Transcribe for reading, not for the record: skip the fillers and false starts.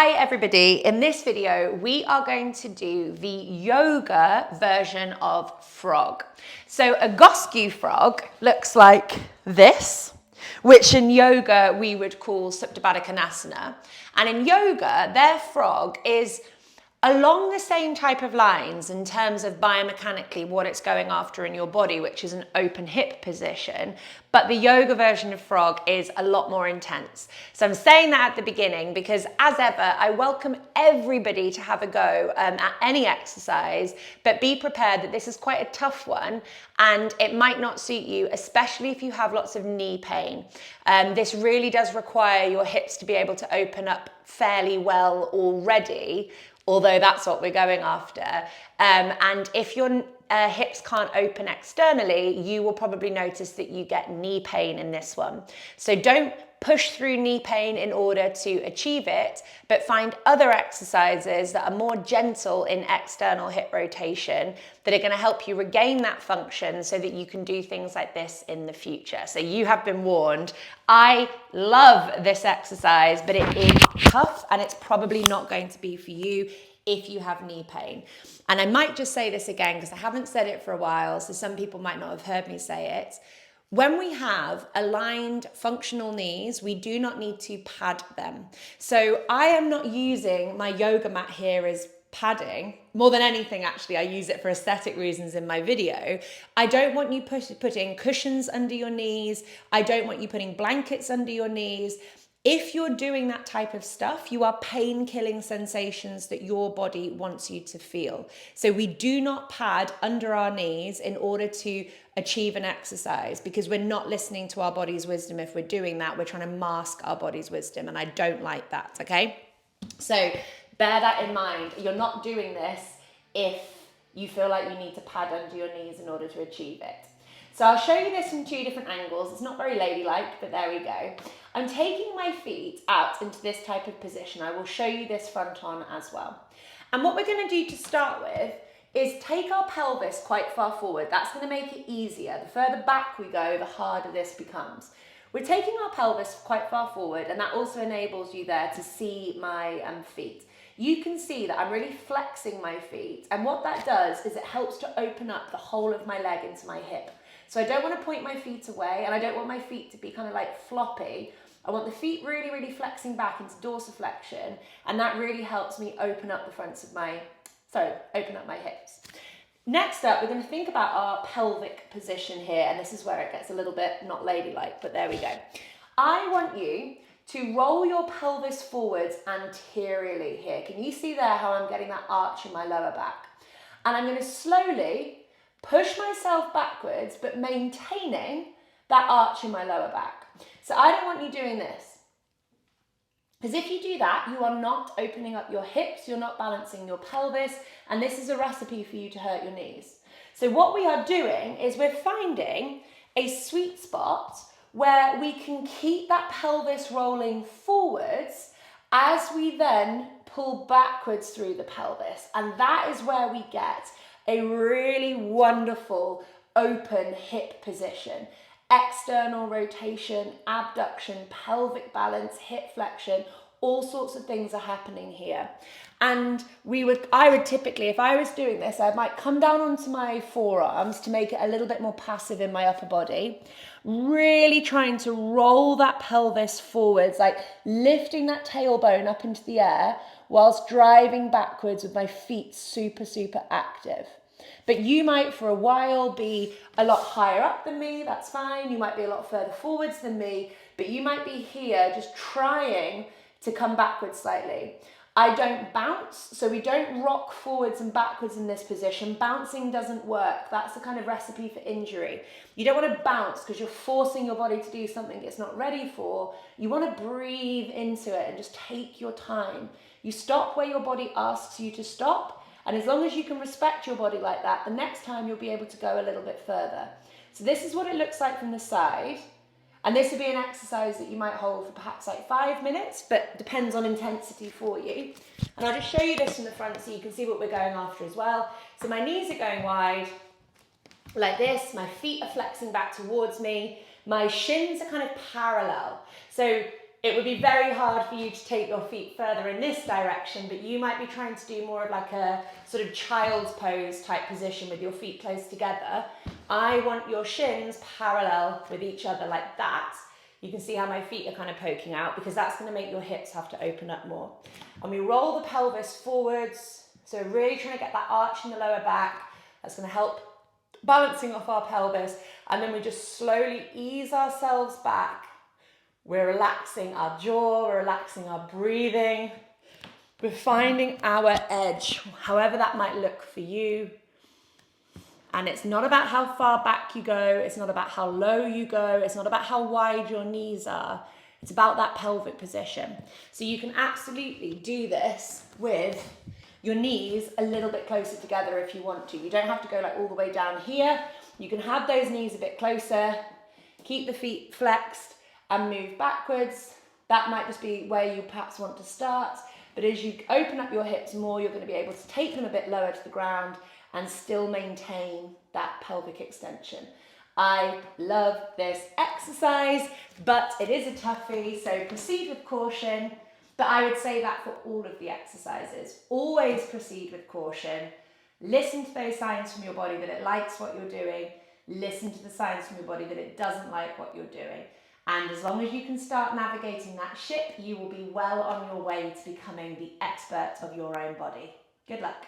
Hi everybody, in this video we are going to do the yoga version of frog. So a Goscue frog looks like this, which in yoga we would call Supta Baddha Konasana. And in yoga, their frog is along the same type of lines in terms of biomechanically what it's going after in your body, which is an open hip position. But the yoga version of frog is a lot more intense. So I'm saying that at the beginning because, as ever, I welcome everybody to have a go at any exercise, but be prepared that this is quite a tough one and it might not suit you, especially if you have lots of knee pain. This really does require your hips to be able to open up fairly well already, although that's what we're going after. And if your hips can't open externally, you will probably notice that you get knee pain in this one. So don't push through knee pain in order to achieve it, but find other exercises that are more gentle in external hip rotation that are going to help you regain that function so that you can do things like this in the future. So you have been warned. I love this exercise, but it is tough and it's probably not going to be for you if you have knee pain. And I might just say this again because I haven't said it for a while, so some people might not have heard me say it. When we have aligned functional knees, we do not need to pad them. So I am not using my yoga mat here as padding. More than anything, actually, I use it for aesthetic reasons in my video. I don't want you putting cushions under your knees. I don't want you putting blankets under your knees. If you're doing that type of stuff, you are pain-killing sensations that your body wants you to feel. So we do not pad under our knees in order to achieve an exercise because we're not listening to our body's wisdom. If we're doing that, we're trying to mask our body's wisdom, and I don't like that, okay? So bear that in mind. You're not doing this if you feel like you need to pad under your knees in order to achieve it. So I'll show you this from two different angles. It's not very ladylike, but there we go. I'm taking my feet out into this type of position. I will show you this front on as well. And what we're going to do to start with is take our pelvis quite far forward. That's going to make it easier. The further back we go, the harder this becomes. We're taking our pelvis quite far forward, and that also enables you there to see my feet. You can see that I'm really flexing my feet, and what that does is it helps to open up the whole of my leg into my hip. So I don't want to point my feet away, and I don't want my feet to be kind of like floppy. I want the feet really, really flexing back into dorsiflexion, and that really helps me open up the fronts of open up my hips. Next up, we're going to think about our pelvic position here, and this is where it gets a little bit not ladylike, but there we go. I want you to roll your pelvis forwards anteriorly here. Can you see there how I'm getting that arch in my lower back? And I'm going to slowly push myself backwards, but maintaining that arch in my lower back. So I don't want you doing this. Because if you do that, you are not opening up your hips, you're not balancing your pelvis, and this is a recipe for you to hurt your knees. So what we are doing is we're finding a sweet spot where we can keep that pelvis rolling forwards as we then pull backwards through the pelvis. And that is where we get a really wonderful open hip position. External rotation, abduction, pelvic balance, hip flexion, all sorts of things are happening here. And I would typically, if I was doing this, I might come down onto my forearms to make it a little bit more passive in my upper body, really trying to roll that pelvis forwards, like lifting that tailbone up into the air whilst driving backwards with my feet super, super active. But you might for a while be a lot higher up than me, that's fine. You might be a lot further forwards than me, but you might be here just trying to come backwards slightly. I don't bounce, so we don't rock forwards and backwards in this position. Bouncing doesn't work. That's the kind of recipe for injury. You don't want to bounce because you're forcing your body to do something it's not ready for. You want to breathe into it and just take your time. You stop where your body asks you to stop. And as long as you can respect your body like that, the next time you'll be able to go a little bit further. So this is what it looks like from the side. And this would be an exercise that you might hold for perhaps like 5 minutes, but depends on intensity for you. And I'll just show you this from the front so you can see what we're going after as well. So my knees are going wide like this. My feet are flexing back towards me. My shins are kind of parallel. So it would be very hard for you to take your feet further in this direction, but you might be trying to do more of like a sort of child's pose type position with your feet close together. I want your shins parallel with each other like that. You can see how my feet are kind of poking out because that's going to make your hips have to open up more. And we roll the pelvis forwards. So really trying to get that arch in the lower back. That's going to help balancing off our pelvis. And then we just slowly ease ourselves back. We're relaxing our jaw, we're relaxing our breathing. We're finding our edge, however that might look for you. And it's not about how far back you go. It's not about how low you go. It's not about how wide your knees are. It's about that pelvic position. So you can absolutely do this with your knees a little bit closer together if you want to. You don't have to go like all the way down here. You can have those knees a bit closer, keep the feet flexed and move backwards. That might just be where you perhaps want to start. But as you open up your hips more, you're going to be able to take them a bit lower to the ground and still maintain that pelvic extension. I love this exercise, but it is a toughie, so proceed with caution. But I would say that for all of the exercises. Always proceed with caution. Listen to those signs from your body that it likes what you're doing. Listen to the signs from your body that it doesn't like what you're doing. And as long as you can start navigating that ship, you will be well on your way to becoming the expert of your own body. Good luck.